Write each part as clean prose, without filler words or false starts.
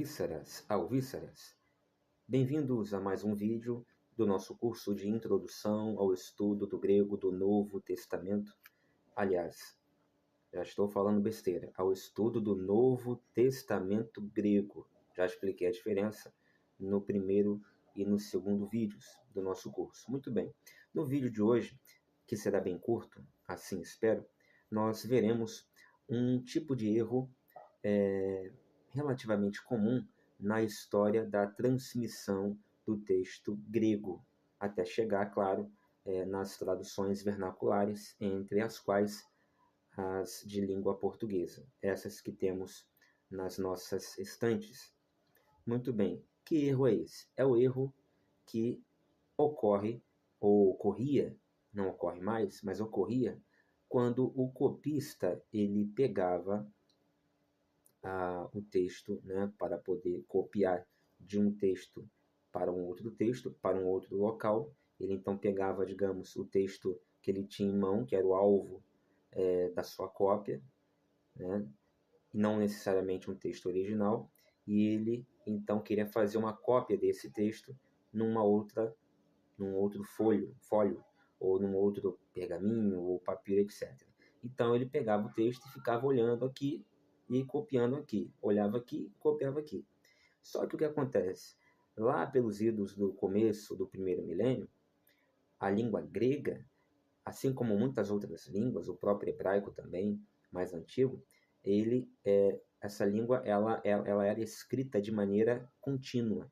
Alvíceras, alvíceras. Bem-vindos a mais um vídeo do nosso curso de Introdução ao Estudo do Grego do Novo Testamento. Aliás, já estou falando besteira, ao estudo do Novo Testamento grego. Já expliquei a diferença no primeiro e no segundo vídeos do nosso curso. Muito bem, no vídeo de hoje, que será bem curto, assim espero, nós veremos um tipo de erro relativamente comum na história da transmissão do texto grego, até chegar, claro, nas traduções vernaculares, entre as quais as de língua portuguesa, essas que temos nas nossas estantes. Muito bem, que erro é esse? É o erro que ocorre, ou ocorria, não ocorre mais, mas ocorria, quando o copista ele pegava o texto, né, para poder copiar de um texto, para um outro local. Ele então pegava, digamos, o texto que ele tinha em mão, que era o alvo da sua cópia, né, e não necessariamente um texto original, e ele então queria fazer uma cópia desse texto num outro folho, ou num outro pergaminho, ou papiro, etc. Então ele pegava o texto e ficava olhando aqui e copiando aqui. Olhava aqui, copiava aqui. Só que o que acontece? Lá pelos idos do começo do primeiro milênio, a língua grega, assim como muitas outras línguas, o próprio hebraico também, mais antigo, essa língua ela era escrita de maneira contínua.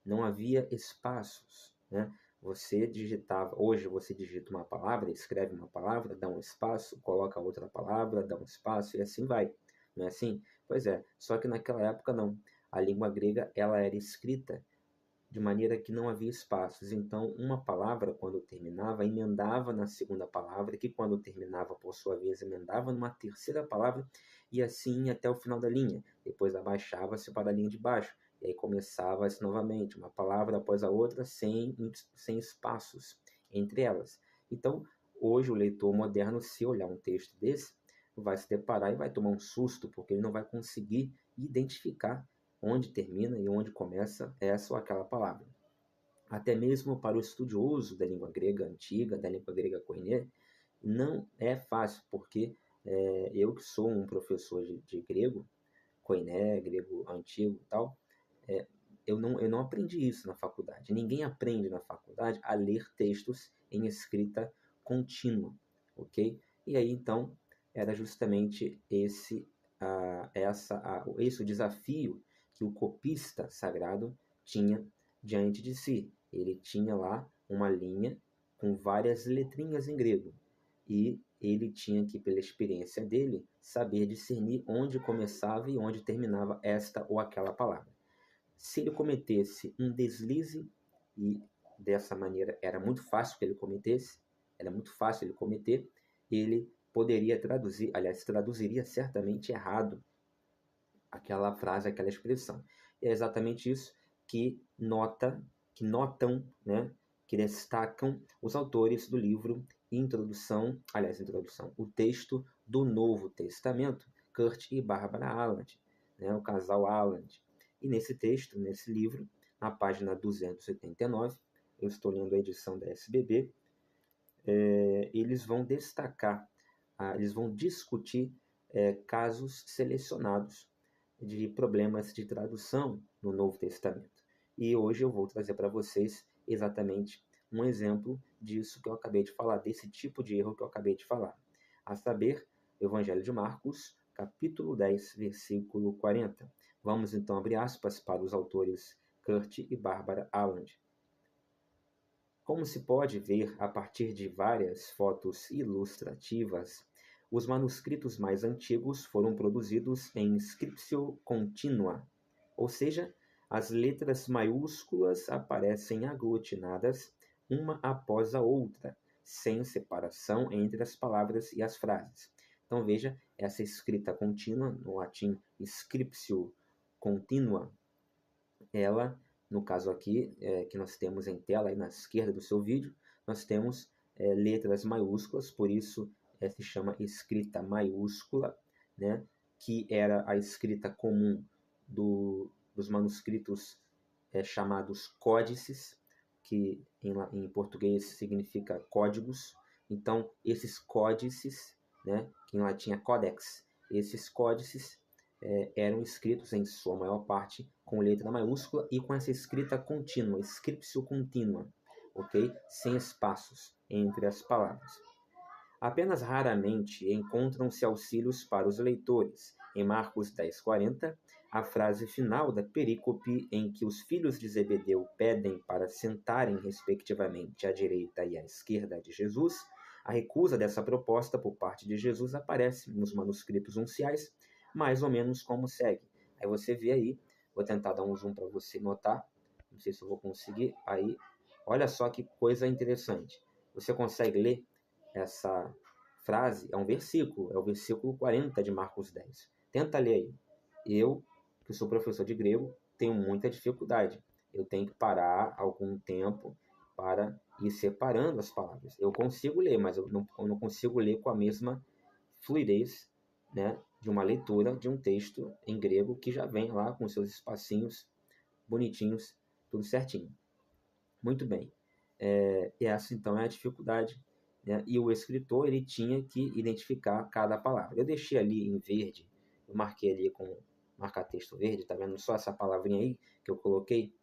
Não havia espaços, né? Hoje você digita uma palavra, escreve uma palavra, dá um espaço, coloca outra palavra, dá um espaço e assim vai. Não é assim? Pois é, só que naquela época não. A língua grega ela era escrita de maneira que não havia espaços. Então, uma palavra, quando terminava, emendava na segunda palavra, que quando terminava, por sua vez, emendava numa terceira palavra, e assim até o final da linha. Depois abaixava-se para a linha de baixo. E aí começava-se novamente, uma palavra após a outra, sem espaços entre elas. Então, hoje o leitor moderno, se olhar um texto desse, vai se deparar e vai tomar um susto, porque ele não vai conseguir identificar onde termina e onde começa essa ou aquela palavra. Até mesmo para o estudioso da língua grega antiga, da língua grega koiné, não é fácil, porque eu que sou um professor de grego, koiné, grego antigo e tal, eu não aprendi isso na faculdade. Ninguém aprende na faculdade a ler textos em escrita contínua, ok? E aí, então, era justamente esse o desafio que o copista sagrado tinha diante de si. Ele tinha lá uma linha com várias letrinhas em grego, e ele tinha que, pela experiência dele, saber discernir onde começava e onde terminava esta ou aquela palavra. Se ele cometesse um deslize, e dessa maneira era muito fácil que ele cometesse, era muito fácil ele cometer, ele poderia traduzir, aliás, traduziria certamente errado aquela frase, aquela expressão. E é exatamente isso que notam, né, que destacam os autores do livro Introdução, o texto do Novo Testamento, Kurt e Barbara Alland, né, o casal Alland. E nesse texto, nesse livro, na página 289, eu estou lendo a edição da SBB, eles vão destacar, eles vão discutir casos selecionados de problemas de tradução no Novo Testamento. E hoje eu vou trazer para vocês exatamente um exemplo disso que eu acabei de falar, desse tipo de erro que eu acabei de falar. A saber, Evangelho de Marcos, capítulo 10, versículo 40. Vamos então abrir aspas para os autores Kurt e Barbara Alland. Como se pode ver a partir de várias fotos ilustrativas, os manuscritos mais antigos foram produzidos em scriptio continua, ou seja, as letras maiúsculas aparecem aglutinadas uma após a outra, sem separação entre as palavras e as frases. Então veja, essa escrita contínua, no latim scriptio continua, ela, no caso aqui, que nós temos em tela, aí na esquerda do seu vídeo, nós temos letras maiúsculas, por isso se chama escrita maiúscula, né, que era a escrita comum dos manuscritos chamados códices, que em português significa códigos. Então, esses códices, né, que em latim é codex, esses códices eram escritos, em sua maior parte, com letra maiúscula e com essa escrita contínua, scriptio continua, ok? Sem espaços entre as palavras. Apenas raramente encontram-se auxílios para os leitores. Em Marcos 10:40, a frase final da perícope em que os filhos de Zebedeu pedem para sentarem respectivamente à direita e à esquerda de Jesus, a recusa dessa proposta por parte de Jesus aparece nos manuscritos unciais, mais ou menos como segue. Aí você vê aí, vou tentar dar um zoom para você notar, não sei se eu vou conseguir, aí, olha só que coisa interessante. Você consegue ler essa frase? É um versículo, é o versículo 40 de Marcos 10. Tenta ler aí. Eu, que sou professor de grego, tenho muita dificuldade. Eu tenho que parar algum tempo para ir separando as palavras. Eu consigo ler, mas eu não consigo ler com a mesma fluidez, né, de uma leitura de um texto em grego que já vem lá com seus espacinhos bonitinhos, tudo certinho. Muito bem. Essa então é a dificuldade, né? E o escritor ele tinha que identificar cada palavra. Eu deixei ali em verde, eu marquei ali com marca-texto verde, tá vendo só essa palavrinha aí que eu coloquei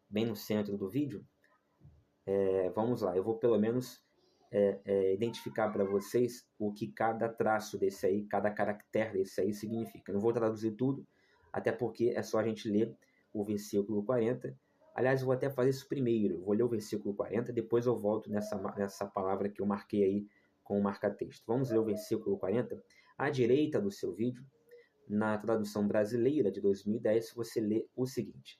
bem no centro do vídeo? Vamos lá, eu vou pelo menos identificar para vocês o que cada traço desse aí, cada caractere desse aí significa. Não vou traduzir tudo, até porque é só a gente ler o versículo 40. Aliás, eu vou até fazer isso primeiro. Eu vou ler o versículo 40, depois eu volto nessa palavra que eu marquei aí com o marca-texto. Vamos ler o versículo 40. À direita do seu vídeo, na tradução brasileira de 2010, você lê o seguinte: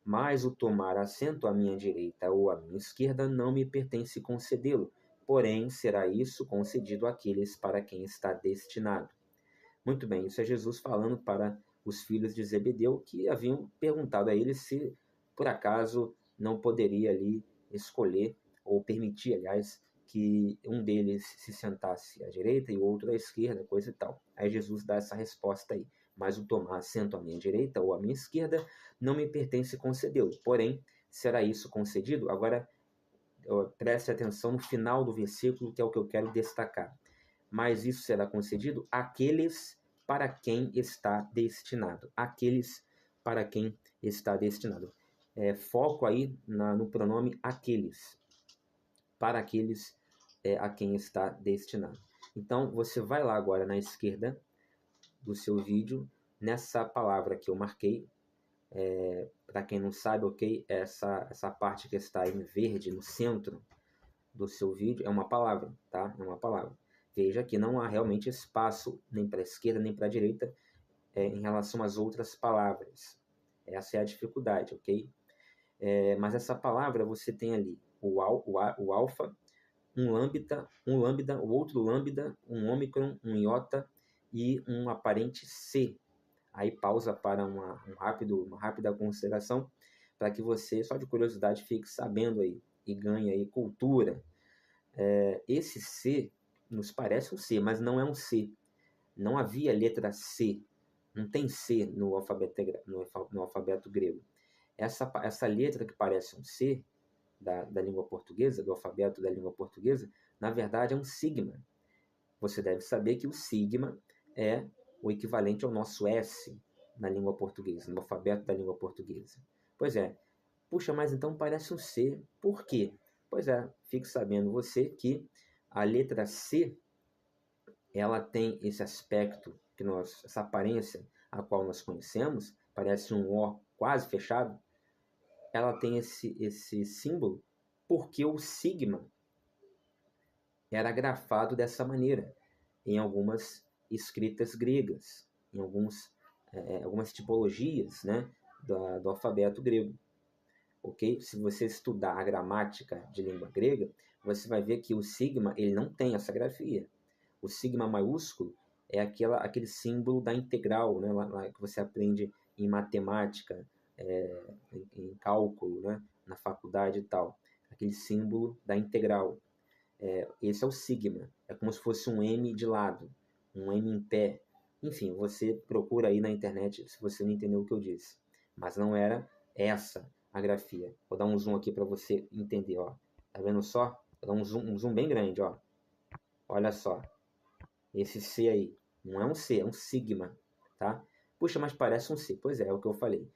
mas o tomar assento à minha direita ou à minha esquerda não me pertence concedê-lo, porém será isso concedido àqueles para quem está destinado. Muito bem, isso é Jesus falando para os filhos de Zebedeu, que haviam perguntado a ele se por acaso não poderia ali escolher, ou permitir, aliás, que um deles se sentasse à direita e o outro à esquerda, coisa e tal. Aí Jesus dá essa resposta aí: mas o tomar assento à minha direita ou à minha esquerda não me pertence concedê-lo, porém será isso concedido. Agora preste atenção no final do versículo, que é o que eu quero destacar. Mas isso será concedido àqueles para quem está destinado. Aqueles para quem está destinado. Foco aí no pronome aqueles. Para aqueles a quem está destinado. Então, você vai lá agora na esquerda do seu vídeo, nessa palavra que eu marquei. Para quem não sabe, ok? Essa parte que está em verde no centro do seu vídeo é uma palavra, tá? É uma palavra. Veja que não há realmente espaço nem para a esquerda nem para a direita em relação às outras palavras. Essa é a dificuldade, ok? Mas essa palavra você tem ali o alfa, um lambda, o outro lambda, um ômicron, um iota e um aparente C. Aí pausa para uma rápida consideração, para que você, só de curiosidade, fique sabendo aí e ganhe aí cultura. Esse C nos parece um C, mas não é um C. Não havia letra C. Não tem C no alfabeto grego. Essa letra que parece um C da língua portuguesa, do alfabeto da língua portuguesa, na verdade é um sigma. Você deve saber que o sigma é o equivalente ao nosso S na língua portuguesa, no alfabeto da língua portuguesa. Pois é. Puxa, mas então parece um C. Por quê? Pois é, fique sabendo você que a letra C, ela tem esse aspecto, essa aparência a qual nós conhecemos, parece um O quase fechado, ela tem esse símbolo porque o sigma era grafado dessa maneira em algumas escritas gregas, em algumas tipologias, né, do alfabeto grego. Ok? Se você estudar a gramática de língua grega, você vai ver que o sigma ele não tem essa grafia. O sigma maiúsculo é aquele símbolo da integral, né, lá que você aprende em matemática, em cálculo, né, na faculdade e tal. Aquele símbolo da integral. Esse é o sigma. É como se fosse um M de lado, um M em pé. Enfim, você procura aí na internet se você não entendeu o que eu disse. mas não era essa a grafia. Vou dar um zoom aqui para você entender, ó. Tá vendo só? Vou dar um zoom bem grande, ó. Olha só. Esse C aí não é um C, é um sigma, tá? Puxa, mas parece um C. Pois é o que eu falei.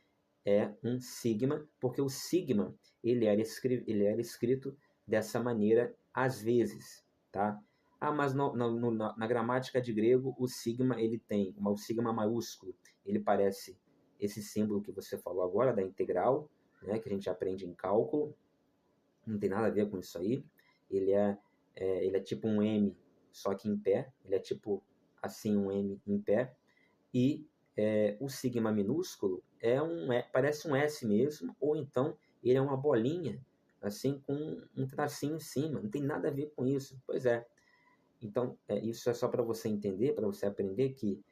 É um sigma, porque o sigma ele era escrito dessa maneira às vezes, tá? Ah, mas na gramática de grego, o sigma ele tem o sigma maiúsculo. Ele parece esse símbolo que você falou agora, da integral, né, que a gente aprende em cálculo. Não tem nada a ver com isso aí. Ele é tipo um M, só que em pé. Ele é tipo assim um M em pé. E o sigma minúsculo parece um S mesmo, ou então ele é uma bolinha, assim, com um tracinho em cima. Não tem nada a ver com isso. Pois é. Então, isso é só para você entender, para você aprender que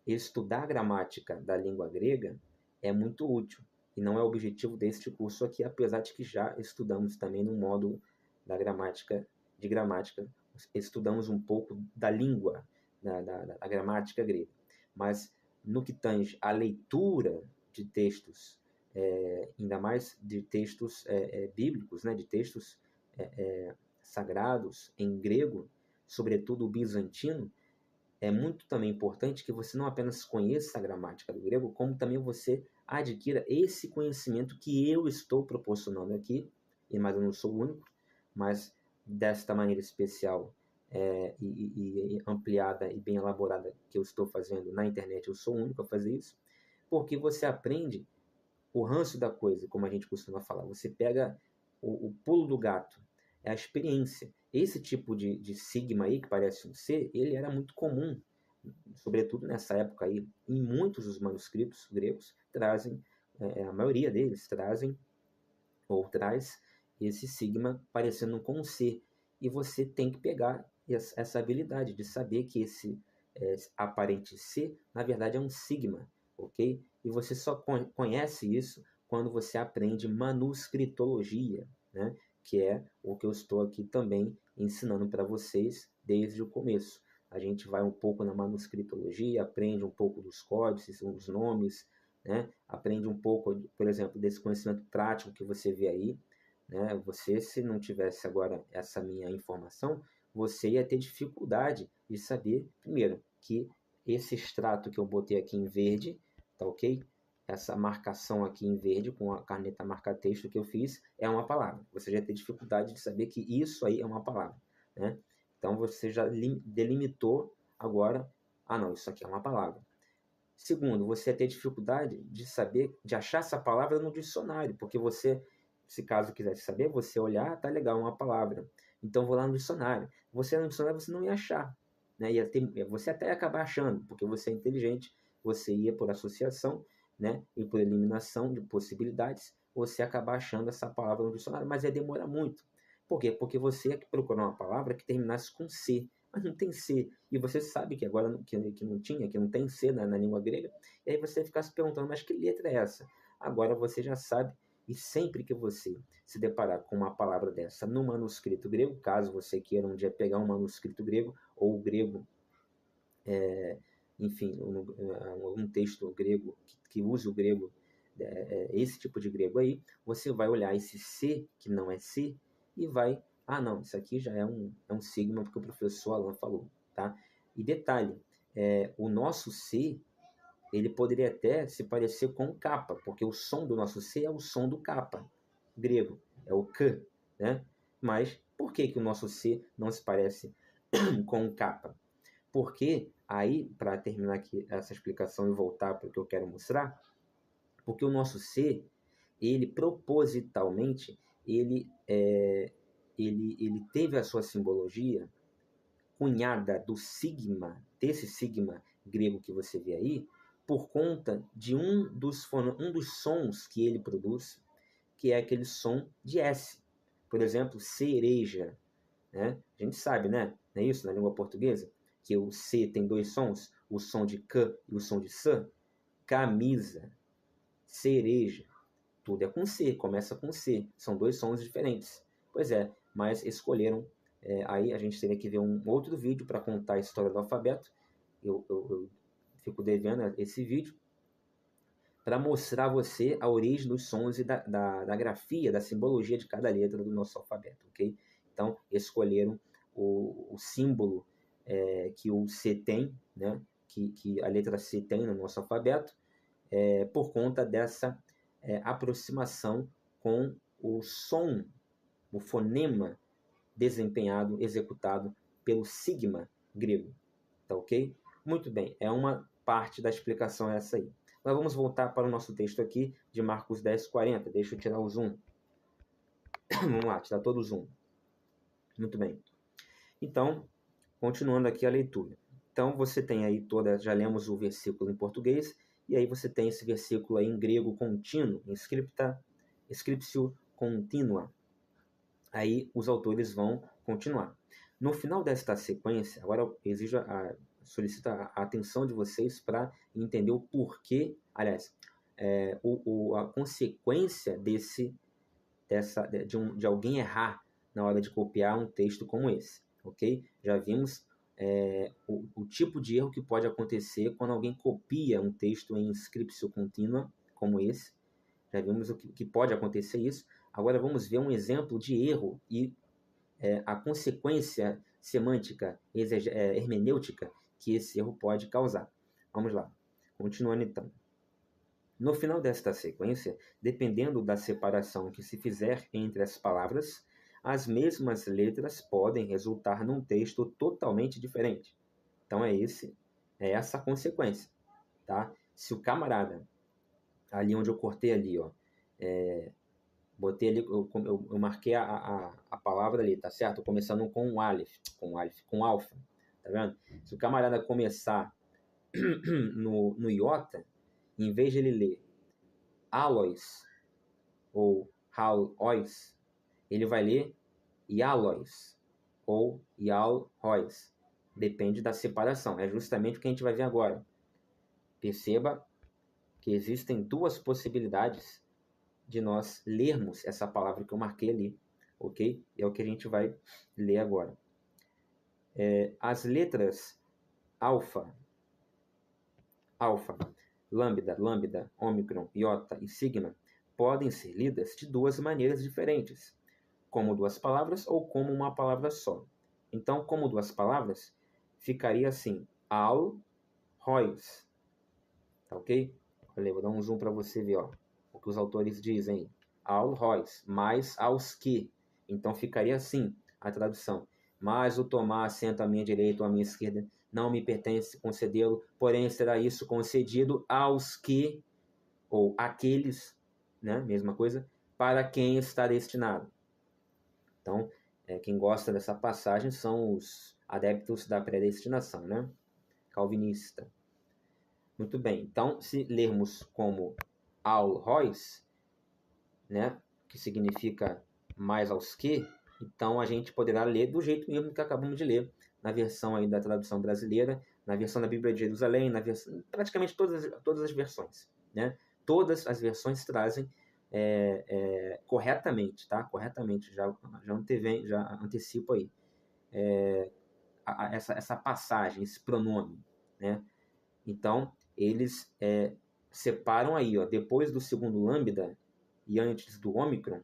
estudar a gramática da língua grega é muito útil. E não é o objetivo deste curso aqui, apesar de que já estudamos também no módulo da gramática, de gramática, estudamos um pouco da língua, da gramática grega. Mas no que tange à leitura de textos, ainda mais de textos bíblicos, né, de textos sagrados em grego, sobretudo o bizantino, é muito também importante que você não apenas conheça a gramática do grego, como também você adquira esse conhecimento que eu estou proporcionando aqui, mas eu não sou o único, mas desta maneira especial e ampliada e bem elaborada que eu estou fazendo na internet, eu sou o único a fazer isso, porque você aprende o ranço da coisa, como a gente costuma falar. Você pega o pulo do gato, é a experiência. Esse tipo de sigma aí, que parece um C, ele era muito comum, sobretudo nessa época aí, em muitos dos manuscritos gregos, trazem, a maioria deles trazem, ou traz, esse sigma parecendo com um C. E você tem que pegar essa habilidade de saber que esse aparente C, na verdade, é um sigma, ok? E você só conhece isso quando você aprende manuscritologia, né? Que é o que eu estou aqui também ensinando para vocês desde o começo. A gente vai um pouco na manuscritologia, aprende um pouco dos códices, os nomes, né? Aprende um pouco, por exemplo, desse conhecimento prático que você vê aí, né? Você, se não tivesse agora essa minha informação, você ia ter dificuldade de saber, primeiro, que esse extrato que eu botei aqui em verde, tá ok? Essa marcação aqui em verde com a caneta marca-texto que eu fiz é uma palavra. Você já tem dificuldade de saber que isso aí é uma palavra, né? Então você já delimitou agora, não, isso aqui é uma palavra. Segundo, você ia ter dificuldade de saber, de achar essa palavra no dicionário, porque você, se caso quisesse saber, você olhar, tá legal, uma palavra. Então vou lá no dicionário. Você no dicionário você não ia achar, né? Você até ia acabar achando, porque você é inteligente, você ia por associação, né? E por eliminação de possibilidades, você ia acabar achando essa palavra no dicionário, mas ia demorar muito. Por quê? Porque você ia procurar uma palavra que terminasse com C, mas não tem C. E você sabe que agora que não tinha, que não tem C na língua grega, e aí você fica se perguntando, mas que letra é essa? Agora você já sabe, e sempre que você se deparar com uma palavra dessa no manuscrito grego, caso você queira um dia pegar um manuscrito grego, ou o grego, enfim, um texto grego que use o grego, esse tipo de grego aí, você vai olhar esse C, que não é C, e vai, não, isso aqui já é um sigma, porque o professor Alan falou, tá? E detalhe, o nosso C, ele poderia até se parecer com capa, porque o som do nosso C é o som do capa, grego, é o K, né? Mas por que que o nosso C não se parece com o capa? Porque aí, para terminar aqui essa explicação e voltar para o que eu quero mostrar, porque o nosso C, ele propositalmente, ele teve a sua simbologia cunhada do sigma, desse sigma grego que você vê aí, por conta de um dos sons que ele produz, que é aquele som de S. Por exemplo, cereja, né? A gente sabe, né? Não é isso na língua portuguesa? Que o C tem dois sons, o som de C e o som de S. Camisa, cereja, tudo é com C, começa com C. São dois sons diferentes. Pois é, mas escolheram. Aí a gente teria que ver um outro vídeo para contar a história do alfabeto. Eu fico devendo esse vídeo para mostrar a você a origem dos sons e da grafia, da simbologia de cada letra do nosso alfabeto, ok? Então, escolheram o símbolo que o C tem, né? Que a letra C tem no nosso alfabeto, por conta dessa aproximação com o som, o fonema desempenhado, executado pelo sigma grego. Tá ok? Muito bem, é uma parte da explicação essa aí. Nós vamos voltar para o nosso texto aqui de Marcos 10:40. Deixa eu tirar o zoom. Vamos lá, tirar todo o zoom. Muito bem. Então, continuando aqui a leitura. Então, você tem aí já lemos o versículo em português, e aí você tem esse versículo aí em grego contínuo, em scriptio continua. Aí os autores vão continuar. No final desta sequência, agora eu solicito a atenção de vocês para entender o porquê, aliás, a consequência de alguém errar na hora de copiar um texto como esse, ok? Já vimos o tipo de erro que pode acontecer quando alguém copia um texto em scriptio continua, como esse. Já vimos o que pode acontecer isso. Agora vamos ver um exemplo de erro e a consequência semântica, hermenêutica, que esse erro pode causar. Vamos lá. Continuando então. No final desta sequência, dependendo da separação que se fizer entre as palavras, as mesmas letras podem resultar num texto totalmente diferente. Então é essa a consequência, tá? Se o camarada, ali onde eu cortei ali, ó, botei ali, eu marquei a palavra ali, tá certo? Começando com alfa, tá vendo? Se o camarada começar no iota, em vez de ele ler alois ou halóis, ele vai ler ialois ou ialróis. Depende da separação. É justamente o que a gente vai ver agora. Perceba que existem duas possibilidades de nós lermos essa palavra que eu marquei ali, ok? É o que a gente vai ler agora. As letras alfa, lambda, ômicron, iota e sigma podem ser lidas de duas maneiras diferentes, como duas palavras ou como uma palavra só. Então, como duas palavras, ficaria assim, al-rois, tá ok? Olha, vou dar um zoom para você ver, ó, o que os autores dizem. Al-rois, mais aos que. Então, ficaria assim a tradução. Mas o tomar assento à minha direita ou à minha esquerda não me pertence concedê-lo, porém será isso concedido aos que, ou aqueles, né, mesma coisa, para quem está destinado. Então, quem gosta dessa passagem são os adeptos da predestinação, né? Calvinista. Muito bem. Então, se lermos como al-rois, né, que significa mais aos que, então a gente poderá ler do jeito mesmo que acabamos de ler, na versão aí da tradução brasileira, na versão da Bíblia de Jerusalém, praticamente todas as versões, né? Todas as versões trazem corretamente, tá? Corretamente, já antecipo aí essa passagem, esse pronome, né? Então, eles separam aí, ó, depois do segundo lambda e antes do ômicron,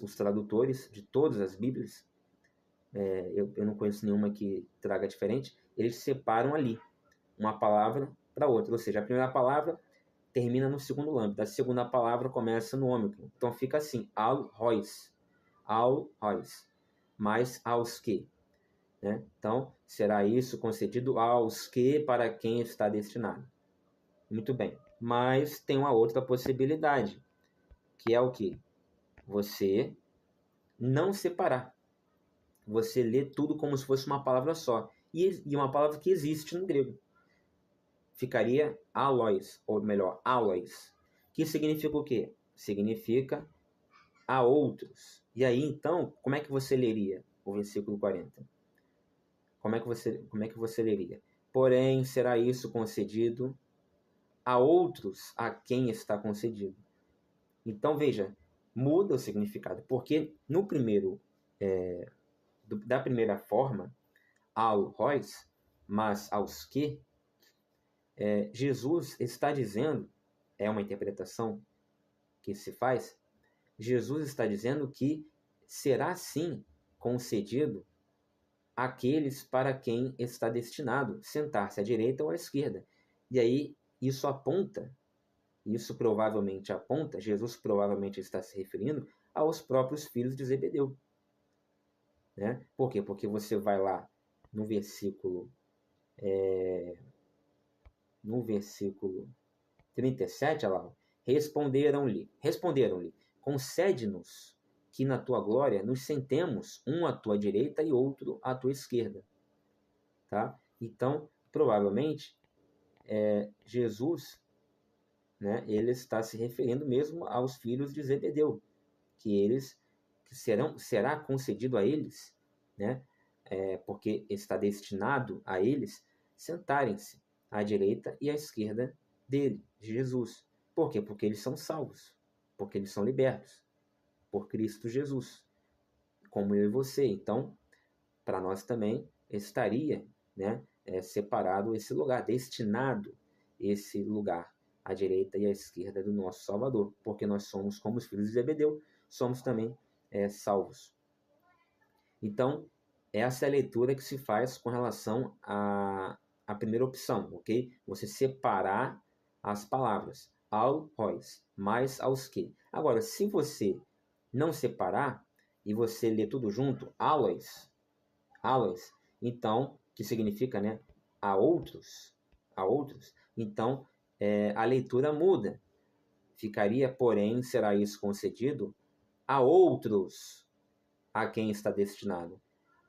os tradutores de todas as Bíblias, eu não conheço nenhuma que traga diferente, eles separam ali uma palavra para outra, ou seja, a primeira palavra termina no segundo lambda, a segunda palavra começa no ômicron. Então fica assim, al-rois, mais aos que. Né? Então, será isso concedido aos que, para quem está destinado. Muito bem. Mas tem uma outra possibilidade, que é o que? Você não separar. Você lê tudo como se fosse uma palavra só. E uma palavra que existe no grego. Ficaria alois, ou melhor, alois. Que significa o quê? Significa a outros. E aí, então, como é que você leria o versículo 40? Como é que você leria? Porém, será isso concedido a outros a quem está concedido. Então, veja, muda o significado, porque no primeiro, da primeira forma, ao rois, mas aos que, Jesus está dizendo, é uma interpretação que se faz, Jesus está dizendo que será sim concedido àqueles para quem está destinado sentar-se à direita ou à esquerda. E aí isso provavelmente aponta, Jesus provavelmente está se referindo aos próprios filhos de Zebedeu. Né? Por quê? Porque você vai lá no versículo 37, olha lá, responderam-lhe, concede-nos que na tua glória nos sentemos, um à tua direita e outro à tua esquerda. Tá? Então, provavelmente, Jesus, né, ele está se referindo mesmo aos filhos de Zebedeu, que será concedido a eles, né, porque está destinado a eles sentarem-se à direita e à esquerda dele, de Jesus. Por quê? Porque eles são salvos, porque eles são libertos por Cristo Jesus, como eu e você. Então, para nós também estaria, né, separado esse lugar, destinado esse lugar à direita e à esquerda do nosso Salvador, porque nós somos como os filhos de Zebedeu, somos também salvos. Então, essa é a leitura que se faz com relação à primeira opção, ok? Você separar as palavras, ao rois, mais aos que. Agora, se você não separar e você ler tudo junto, alois, então, que significa, né, a outros, então a leitura muda. Ficaria, porém, será isso concedido a outros a quem está destinado.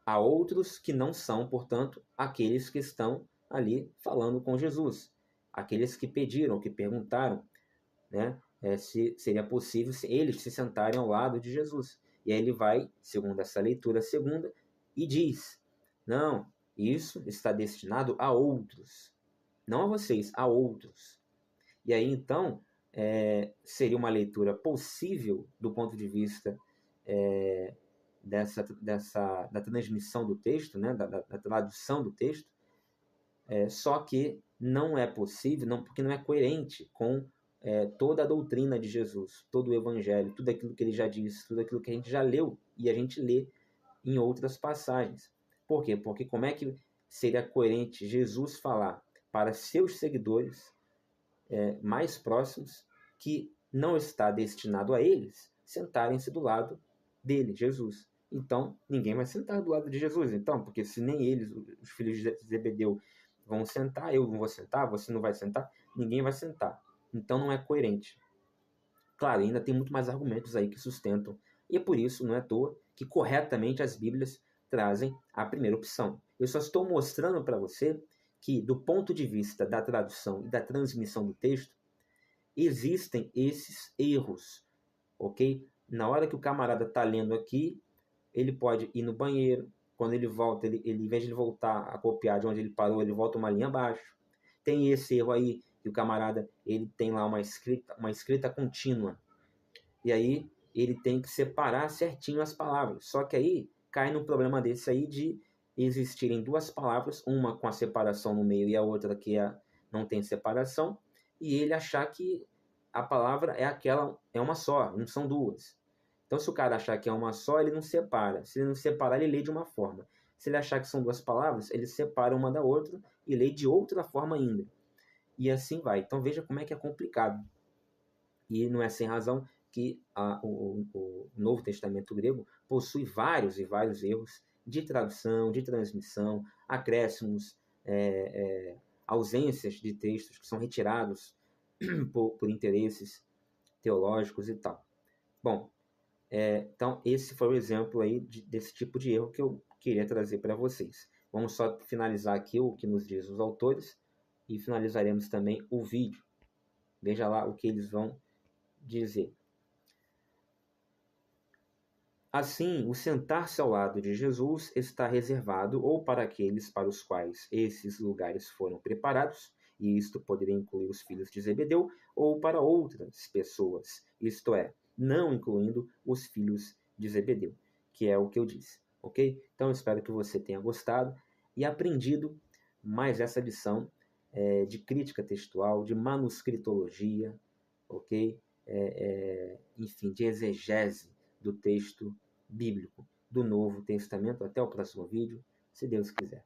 A outros que não são, portanto, aqueles que estão ali falando com Jesus. Aqueles que pediram, que perguntaram, né, se seria possível eles se sentarem ao lado de Jesus. E aí ele vai, segundo essa leitura segunda, e diz: não, isso está destinado a outros. Não a vocês, a outros. E aí, então, seria uma leitura possível do ponto de vista da transmissão do texto, né, da tradução do texto, só que não é possível, porque não é coerente com toda a doutrina de Jesus, todo o evangelho, tudo aquilo que ele já disse, tudo aquilo que a gente já leu e a gente lê em outras passagens. Por quê? Porque como é que seria coerente Jesus falar para seus seguidores mais próximos que não está destinado a eles sentarem-se do lado dele, Jesus? Então, ninguém vai sentar do lado de Jesus, então, porque se nem eles, os filhos de Zebedeu, vão sentar, eu não vou sentar, você não vai sentar, ninguém vai sentar. Então, não é coerente. Claro, ainda tem muito mais argumentos aí que sustentam, e é por isso, não é à toa, que corretamente as Bíblias trazem a primeira opção. Eu só estou mostrando para você que, do ponto de vista da tradução e da transmissão do texto, existem esses erros, ok? Na hora que o camarada está lendo aqui, ele pode ir no banheiro, quando ele volta, ele, em vez de ele voltar a copiar de onde ele parou, ele volta uma linha abaixo. Tem esse erro aí, que o camarada ele tem lá uma escrita contínua. E aí ele tem que separar certinho as palavras. Só que aí cai no problema desse aí de existirem duas palavras, uma com a separação no meio e a outra que não tem separação, e ele achar que a palavra é uma só, não são duas. Então, se o cara achar que é uma só, ele não separa. Se ele não separar, ele lê de uma forma. Se ele achar que são duas palavras, ele separa uma da outra e lê de outra forma ainda. E assim vai. Então, veja como é que é complicado. E não é sem razão que o Novo Testamento grego possui vários e vários erros de tradução, de transmissão, acréscimos, ausências de textos que são retirados por interesses teológicos e tal. Bom, então esse foi o exemplo aí desse tipo de erro que eu queria trazer para vocês. Vamos só finalizar aqui o que nos diz os autores e finalizaremos também o vídeo. Veja lá o que eles vão dizer. Assim, o sentar-se ao lado de Jesus está reservado ou para aqueles para os quais esses lugares foram preparados, e isto poderia incluir os filhos de Zebedeu, ou para outras pessoas, isto é, não incluindo os filhos de Zebedeu, que é o que eu disse, ok? Então, eu espero que você tenha gostado e aprendido mais essa lição de crítica textual, de manuscritologia, ok? Enfim, de exegese do texto bíblico do Novo Testamento. Até o próximo vídeo, se Deus quiser.